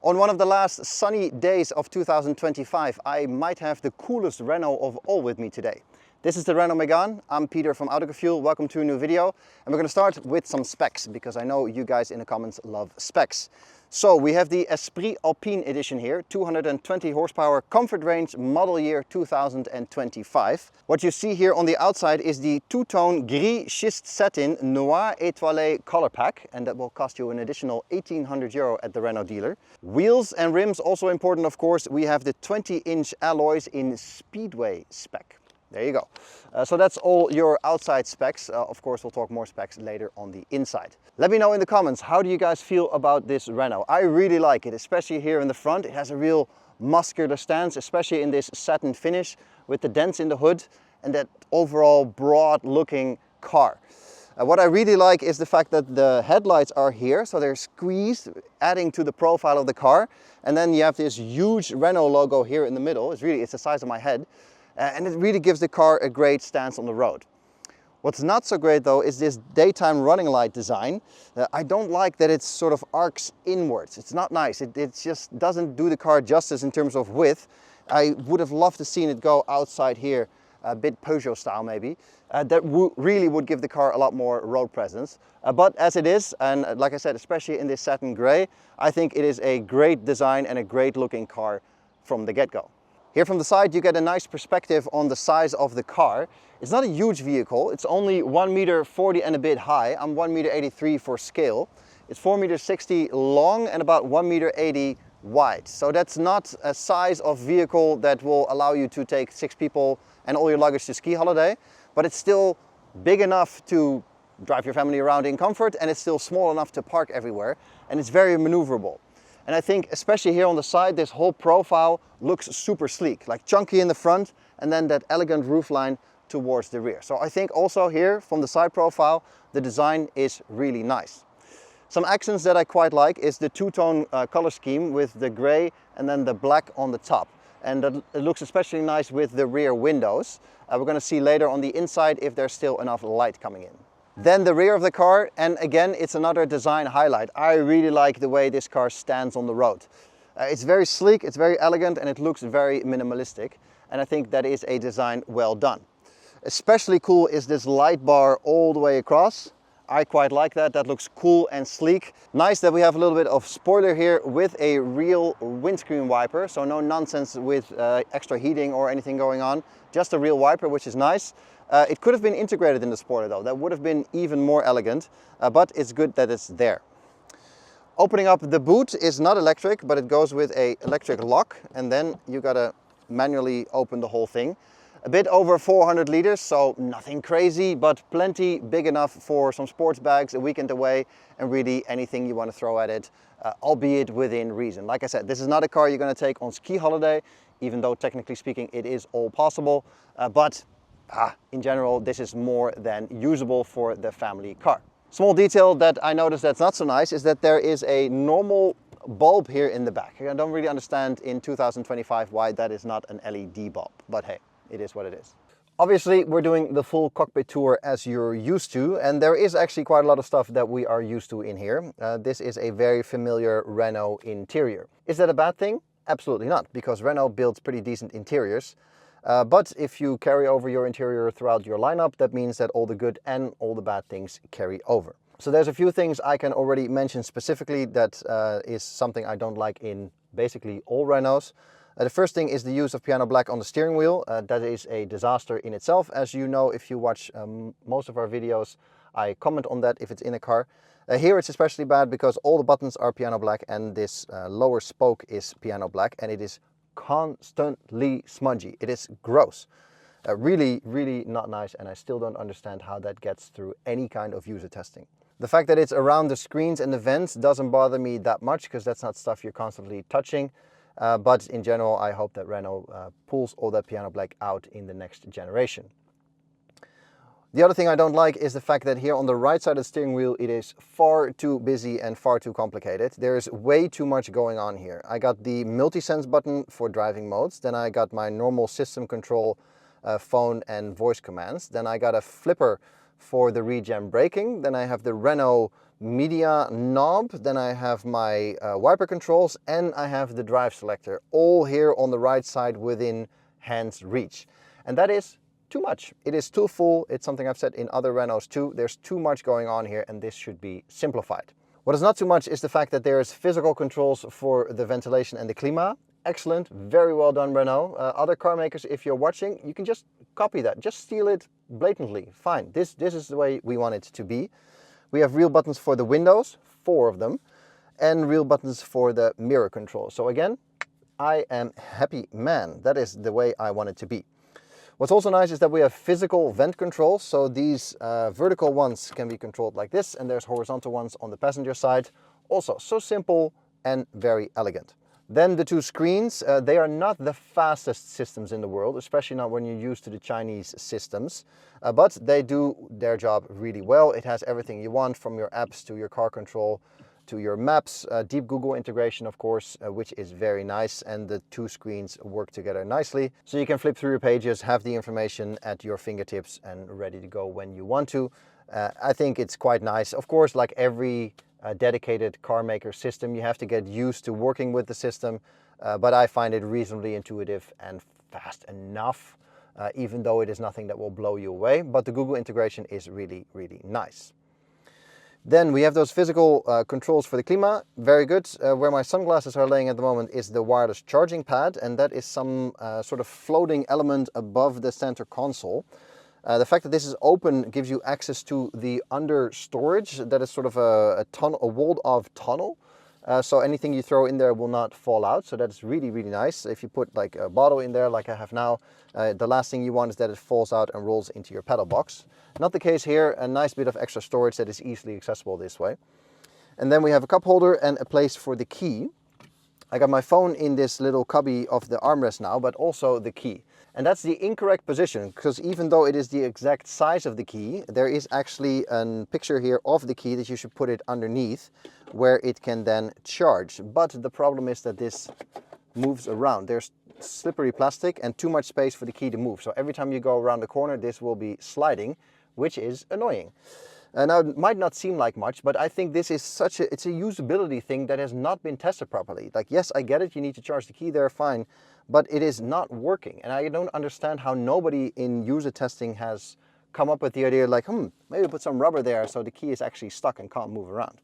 On one of the last sunny days of 2025, I might have the coolest Renault of all with me today. This is the Renault Mégane. I'm Peter from Autogefuel. Welcome to a new video. And we're going to start with some specs because I know you guys in the comments love specs. So we have the Esprit Alpine edition here, 220 horsepower, comfort range, model year 2025. What you see here on the outside is the two-tone gris schist satin noir étoilé color pack, and that will cost you an additional 1,800 euro at the Renault dealer. Wheels and rims, also important of course, we have the 20-inch alloys in Speedway spec. There you go. So that's all your outside specs. Of course, we'll talk more specs later on the inside. Let me know in the comments, how do you guys feel about this Renault? I really like it, especially here in the front. It has a real muscular stance, especially in this satin finish with the dents in the hood and that overall broad looking car. What I really like is the fact that the headlights are here, so they're squeezed, adding to the profile of the car. And then you have this huge Renault logo here in the middle. It's the size of my head. And it really gives the car a great stance on the road. What's not so great though is this daytime running light design. I don't like that it sort of arcs inwards. It's not nice. It just doesn't do the car justice in terms of width. I would have loved to seen it go outside here, a bit Peugeot style maybe. That really would give the car a lot more road presence. But as it is, and like I said, especially in this satin gray, I think it is a great design and a great looking car from the get-go. Here from the side you get a nice perspective on the size of the car. It's not a huge vehicle, it's only 1.40 meter and a bit high. I'm 1.83 meter for scale. It's 4.60 meter long and about 1.80 meter wide. So that's not a size of vehicle that will allow you to take 6 people and all your luggage to ski holiday, but it's still big enough to drive your family around in comfort, and it's still small enough to park everywhere, and it's very maneuverable. And I think especially here on the side, this whole profile looks super sleek, like chunky in the front and then that elegant roofline towards the rear. So I think also here from the side profile, the design is really nice. Some accents that I quite like is the two-tone color scheme with the gray and then the black on the top. And that, it looks especially nice with the rear windows. We're going to see later on the inside if there's still enough light coming in. Then the rear of the car, and again it's another design highlight. I really like the way this car stands on the road. It's very sleek, it's very elegant, and it looks very minimalistic, and I think that is a design well done. Especially cool is this light bar all the way across. I quite like that. That looks cool and sleek. Nice that we have a little bit of spoiler here with a real windscreen wiper, so no nonsense with extra heating or anything going on, just a real wiper, which is nice. It could have been integrated in the spoiler though, that would have been even more elegant, but it's good that it's there. Opening up the boot is not electric, but it goes with an electric lock, and then you gotta manually open the whole thing. A bit over 400 liters, so nothing crazy, but plenty big enough for some sports bags, a weekend away, and really anything you want to throw at it, albeit within reason. Like I said, this is not a car you're going to take on ski holiday, even though technically speaking it is all possible, but in general this is more than usable for the family car. Small detail that I noticed that's not so nice is that there is a normal bulb here in the back. I don't really understand in 2025 why that is not an LED bulb, but hey, it is what it is. Obviously we're doing the full cockpit tour as you're used to, and there is actually quite a lot of stuff that we are used to in here. This is a very familiar Renault interior. Is that a bad thing? Absolutely not, because Renault builds pretty decent interiors. But if you carry over your interior throughout your lineup, that means that all the good and all the bad things carry over. So there's a few things I can already mention specifically that is something I don't like in basically all Renaults. The first thing is the use of piano black on the steering wheel. That is a disaster in itself. As you know, if you watch most of our videos, I comment on that if it's in a car. Here it's especially bad because all the buttons are piano black and this lower spoke is piano black, and it is constantly smudgy. It is gross. Really, really not nice, and I still don't understand how that gets through any kind of user testing. The fact that it's around the screens and the vents doesn't bother me that much because that's not stuff you're constantly touching. But in general, I hope that Renault pulls all that piano black out in the next generation. The other thing I don't like is the fact that here on the right side of the steering wheel, it is far too busy and far too complicated. There's way too much going on here. I got the multi-sense button for driving modes, then I got my normal system control, phone and voice commands. Then I got a flipper for the regen braking. Then I have the Renault media knob, then I have my wiper controls, and I have the drive selector, all here on the right side within hand's reach. And that is too much. It is too full. It's something I've said in other Renaults too. There's too much going on here, and this should be simplified. What is not too much is the fact that there's physical controls for the ventilation and the klima. Excellent, very well done, Renault. Other car makers, if you're watching, you can just copy that, just steal it blatantly. Fine, this is the way we want it to be. We have real buttons for the windows, 4 of them, and real buttons for the mirror control. So again, I am happy man. That is the way I want it to be. What's also nice is that we have physical vent controls. So these vertical ones can be controlled like this, and there's horizontal ones on the passenger side. Also so simple and very elegant. Then the 2 screens, they are not the fastest systems in the world, especially not when you're used to the Chinese systems, but they do their job really well. It has everything you want, from your apps to your car control to your maps, deep Google integration, of course, which is very nice, and the 2 screens work together nicely. So you can flip through your pages, have the information at your fingertips and ready to go when you want to. I think it's quite nice. Of course, like every dedicated car maker system, you have to get used to working with the system, but I find it reasonably intuitive and fast enough, even though it is nothing that will blow you away. But the Google integration is really, really nice. Then we have those physical controls for the klima, very good. Where my sunglasses are laying at the moment is the wireless charging pad, and that is some sort of floating element above the center console. The fact that this is open gives you access to the under storage. That is sort of a walled off tunnel. So anything you throw in there will not fall out. So that's really, really nice. If you put like a bottle in there like I have now, the last thing you want is that it falls out and rolls into your pedal box. Not the case here. A nice bit of extra storage that is easily accessible this way. And then we have a cup holder and a place for the key. I got my phone in this little cubby of the armrest now, but also the key. And that's the incorrect position, because even though it is the exact size of the key, there is actually a picture here of the key that you should put it underneath, where it can then charge. But the problem is that this moves around. There's slippery plastic and too much space for the key to move. So every time you go around the corner, this will be sliding, which is annoying. Now, it might not seem like much, but I think this is it's a usability thing that has not been tested properly. Like, yes, I get it, you need to charge the key there, fine, but it is not working. And I don't understand how nobody in user testing has come up with the idea like, maybe put some rubber there so the key is actually stuck and can't move around.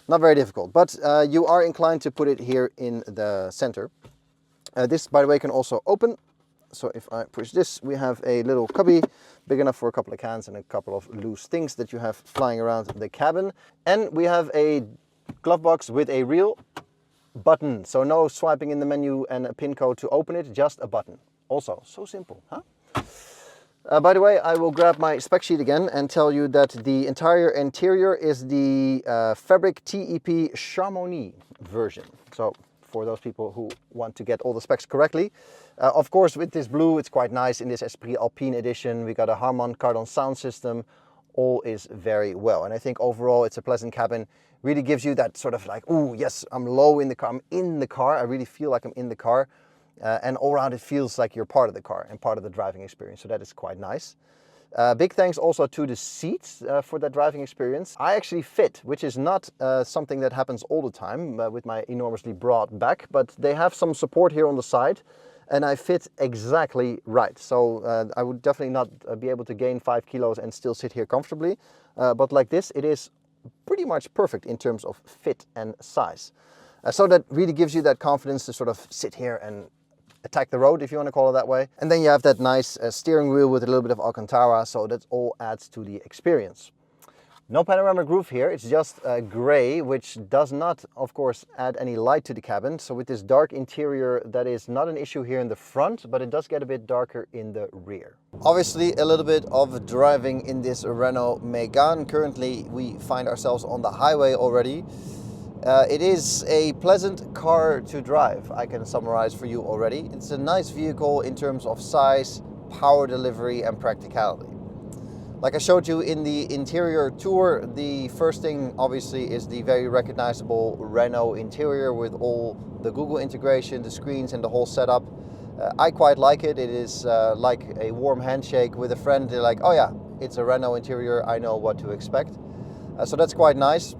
Not very difficult, but you are inclined to put it here in the center. This, by the way, can also open. So if I push this, we have a little cubby big enough for a couple of cans and a couple of loose things that you have flying around the cabin. And we have a glove box with a real button. So no swiping in the menu and a pin code to open it, just a button. Also, so simple, huh? By the way, I will grab my spec sheet again and tell you that the entire interior is the Fabric TEP Chamonix version. So for those people who want to get all the specs correctly. Of course, with this blue, it's quite nice. In this Esprit Alpine edition, we got a Harman Kardon sound system. All is very well. And I think overall, it's a pleasant cabin. Really gives you that sort of like, ooh, yes, I'm low in the car. I'm in the car. I really feel like I'm in the car. And all around, it feels like you're part of the car and part of the driving experience. So that is quite nice. Big thanks also to the seats for that driving experience. I actually fit, which is not something that happens all the time with my enormously broad back, but they have some support here on the side and I fit exactly right. So I would definitely not be able to gain 5 kilos and still sit here comfortably. But like this, it is pretty much perfect in terms of fit and size. So that really gives you that confidence to sort of sit here and attack the road, if you want to call it that way. And then you have that nice steering wheel with a little bit of Alcantara, so that all adds to the experience. No panoramic roof here, it's just gray, which does not, of course, add any light to the cabin. So with this dark interior, that is not an issue here in the front, but it does get a bit darker in the rear. Obviously, a little bit of driving in this Renault Mégane. Currently, we find ourselves on the highway already. It is a pleasant car to drive, I can summarize for you already. It's a nice vehicle in terms of size, power delivery and practicality. Like I showed you in the interior tour, the first thing obviously is the very recognizable Renault interior with all the Google integration, the screens and the whole setup. I quite like it. It is like a warm handshake with a friend. They're like, oh yeah, it's a Renault interior, I know what to expect. So that's quite nice.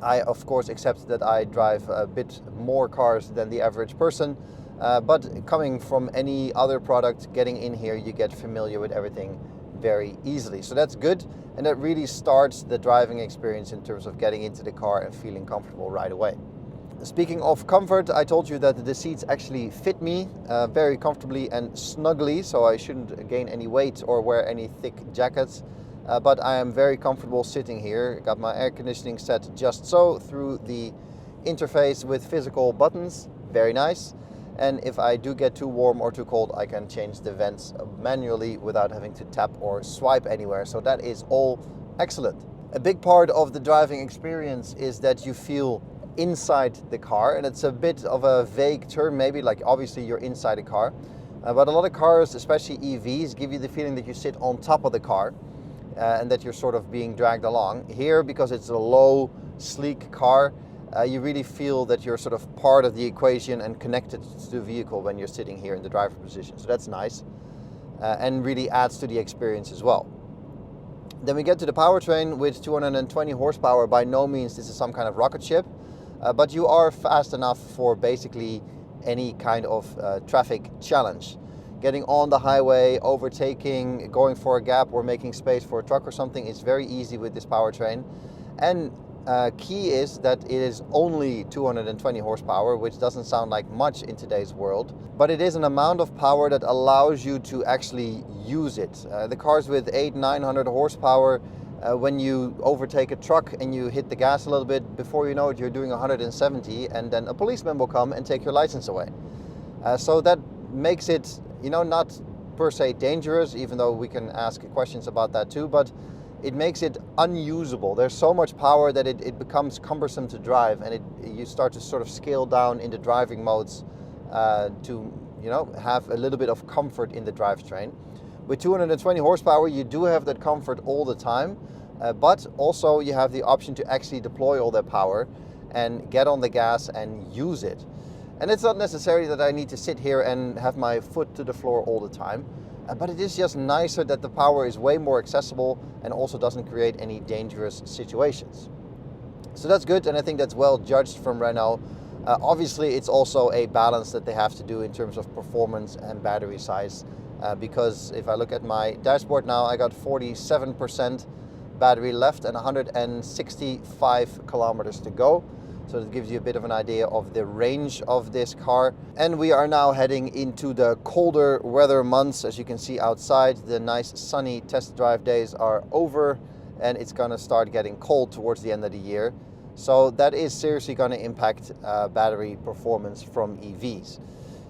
I of course accept that I drive a bit more cars than the average person, but coming from any other product, getting in here, you get familiar with everything very easily. So that's good, and that really starts the driving experience in terms of getting into the car and feeling comfortable right away. Speaking of comfort, I told you that the seats actually fit me very comfortably and snugly, so I shouldn't gain any weight or wear any thick jackets. But I am very comfortable sitting here. Got my air conditioning set just so through the interface with physical buttons. Very nice. And if I do get too warm or too cold, I can change the vents manually without having to tap or swipe anywhere. So that is all excellent. A big part of the driving experience is that you feel inside the car, and it's a bit of a vague term maybe, like obviously you're inside a car. But a lot of cars, especially EVs, give you the feeling that you sit on top of the car. And that you're sort of being dragged along. Here, because it's a low, sleek car, you really feel that you're sort of part of the equation and connected to the vehicle when you're sitting here in the driver position. So that's nice, and really adds to the experience as well. Then we get to the powertrain with 220 horsepower. By no means this is some kind of rocket ship, but you are fast enough for basically any kind of traffic challenge. Getting on the highway, overtaking, going for a gap or making space for a truck or something is very easy with this powertrain. And key is that it is only 220 horsepower, which doesn't sound like much in today's world, but it is an amount of power that allows you to actually use it. The cars with 800-900 horsepower, when you overtake a truck and you hit the gas a little bit, before you know it, you're doing 170, and then a policeman will come and take your license away. So that makes it, not per se dangerous, even though we can ask questions about that too, but it makes it unusable. There's so much power that it becomes cumbersome to drive, and you start to sort of scale down in the driving modes to have a little bit of comfort in the drivetrain. With 220 horsepower, you do have that comfort all the time, but also you have the option to actually deploy all that power and get on the gas and use it. And it's not necessary that I need to sit here and have my foot to the floor all the time, but it is just nicer that the power is way more accessible and also doesn't create any dangerous situations. So that's good, and I think that's well judged from Renault. Obviously, it's also a balance that they have to do in terms of performance and battery size, because if I look at my dashboard now, I got 47% battery left and 165 kilometers to go. So that gives you a bit of an idea of the range of this car. And we are now heading into the colder weather months. As you can see outside, the nice sunny test drive days are over, and it's going to start getting cold towards the end of the year. So that is seriously going to impact battery performance from EVs.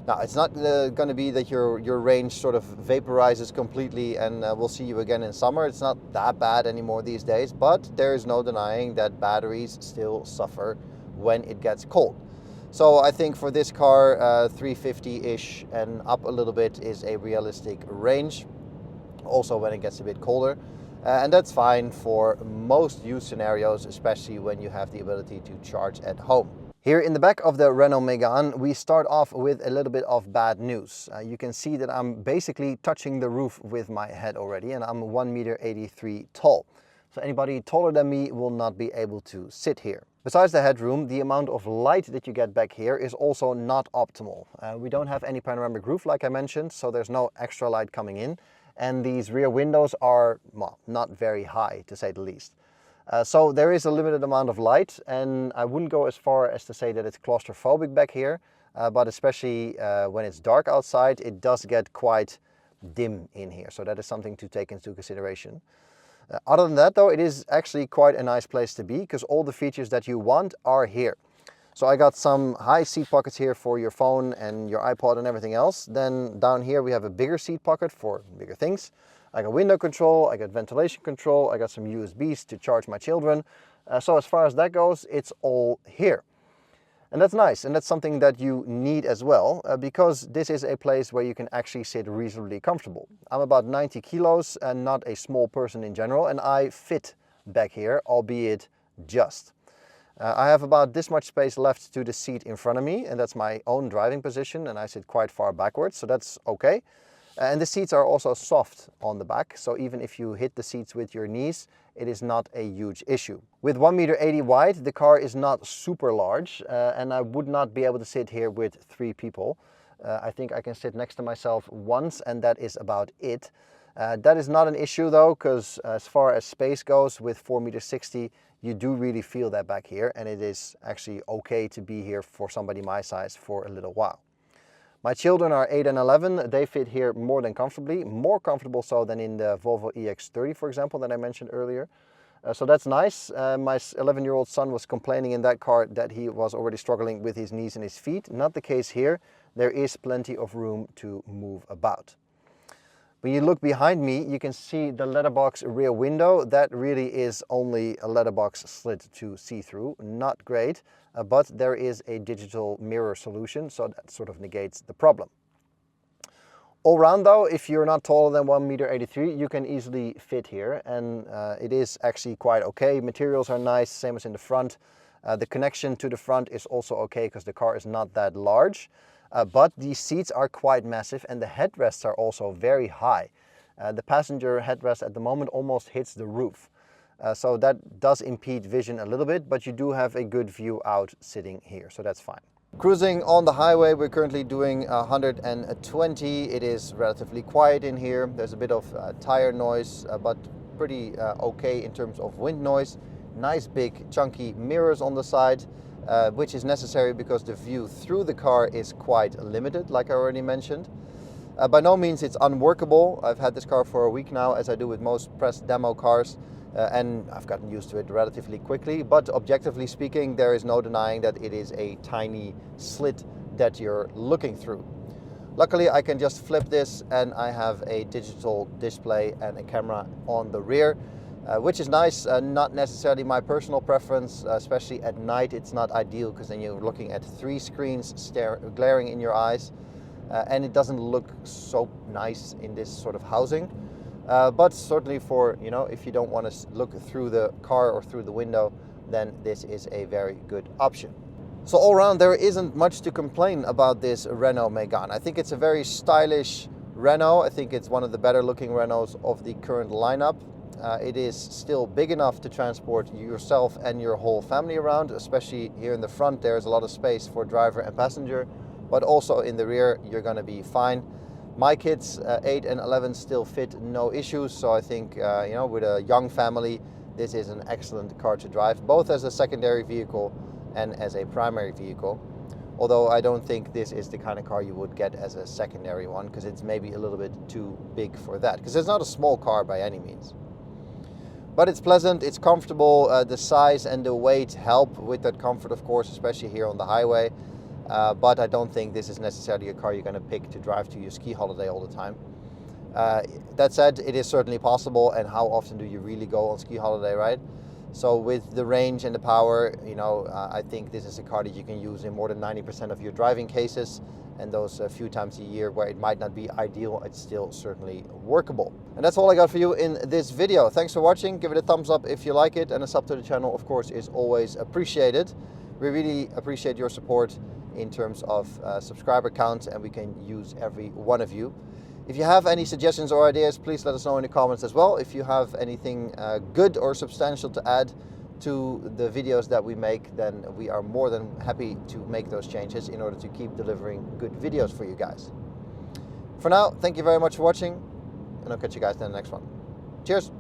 Now, it's not going to be that your range sort of vaporizes completely and we'll see you again in summer. It's not that bad anymore these days, but there is no denying that batteries still suffer when it gets cold. So I think for this car, 350-ish and up a little bit is a realistic range, also when it gets a bit colder. And that's fine for most use scenarios, especially when you have the ability to charge at home. Here in the back of the Renault Mégane, we start off with a little bit of bad news. You can see that I'm basically touching the roof with my head already, and I'm 1.83 meters tall. So anybody taller than me will not be able to sit here. Besides the headroom, the amount of light that you get back here is also not optimal. We don't have any panoramic roof like I mentioned, so there's no extra light coming in. And these rear windows are, well, not very high to say the least. So there is a limited amount of light, and I wouldn't go as far as to say that it's claustrophobic back here, but especially when it's dark outside, it does get quite dim in here. So that is something to take into consideration. Other than that though, it is actually quite a nice place to be because all the features that you want are here. So I got some high seat pockets here for your phone and your iPod and everything else. Then down here we have a bigger seat pocket for bigger things. I got window control, I got ventilation control, I got some USBs to charge my children. So as far as that goes, it's all here. And that's nice, and that's something that you need as well, because this is a place where you can actually sit reasonably comfortable. I'm about 90 kilos and not a small person in general, and I fit back here, albeit just. I have about this much space left to the seat in front of me, and that's my own driving position, and I sit quite far backwards, so that's okay. And the seats are also soft on the back, so even if you hit the seats with your knees, it is not a huge issue. With 1.80 m wide, the car is not super large, and I would not be able to sit here with 3 people. I think I can sit next to myself once, and that is about it. That is not an issue though, because as far as space goes, with 4.60 m, you do really feel that back here, and it is actually okay to be here for somebody my size for a little while. My children are 8 and 11. They fit here more than comfortably, more comfortable so than in the Volvo EX30, for example, that I mentioned earlier. So that's nice. My 11-year-old son was complaining in that car that he was already struggling with his knees and his feet. Not the case here. There is plenty of room to move about. When you look behind me, you can see the letterbox rear window. That really is only a letterbox slit to see through. Not great, but there is a digital mirror solution, so that sort of negates the problem. All round though, if you're not taller than 1.83 m, you can easily fit here, and it is actually quite okay. Materials are nice, same as in the front. The connection to the front is also okay because the car is not that large. But these seats are quite massive, and the headrests are also very high. The passenger headrest at the moment almost hits the roof. So that does impede vision a little bit, but you do have a good view out sitting here, so that's fine. Cruising on the highway, we're currently doing 120. It is relatively quiet in here. There's a bit of tire noise, but pretty okay in terms of wind noise. Nice big chunky mirrors on the side. Which is necessary because the view through the car is quite limited, like I already mentioned. By no means it's unworkable. I've had this car for a week now, as I do with most press demo cars, and I've gotten used to it relatively quickly. But objectively speaking, there is no denying that it is a tiny slit that you're looking through. Luckily, I can just flip this and I have a digital display and a camera on the rear. Which is nice, not necessarily my personal preference, especially at night. It's not ideal because then you're looking at 3 screens glaring in your eyes, and it doesn't look so nice in this sort of housing. But certainly for, you know, if you don't want to look through the car or through the window, then this is a very good option. So all around, there isn't much to complain about this Renault Mégane. I think it's a very stylish Renault. I think it's one of the better looking Renaults of the current lineup. It is still big enough to transport yourself and your whole family around, especially here in the front. There's a lot of space for driver and passenger, but also in the rear, you're going to be fine. My kids, 8 and 11, still fit no issues. So I think, you know, with a young family, this is an excellent car to drive, both as a secondary vehicle and as a primary vehicle. Although I don't think this is the kind of car you would get as a secondary one, because it's maybe a little bit too big for that, because it's not a small car by any means. But it's pleasant, it's comfortable, the size and the weight help with that comfort, of course, especially here on the highway. But I don't think this is necessarily a car you're going to pick to drive to your ski holiday all the time. That said, it is certainly possible, and how often do you really go on ski holiday, right? So with the range and the power, you know, I think this is a car that you can use in more than 90% of your driving cases, and those few times a year where it might not be ideal, it's still certainly workable. And that's all I got for you in this video. Thanks for watching. Give it a thumbs up if you like it, and a sub to the channel, of course, is always appreciated. We really appreciate your support in terms of subscriber count, and we can use every one of you. If you have any suggestions or ideas, please let us know in the comments as well. If you have anything good or substantial to add to the videos that we make, then we are more than happy to make those changes in order to keep delivering good videos for you guys. For now, thank you very much for watching, and I'll catch you guys in the next one. Cheers!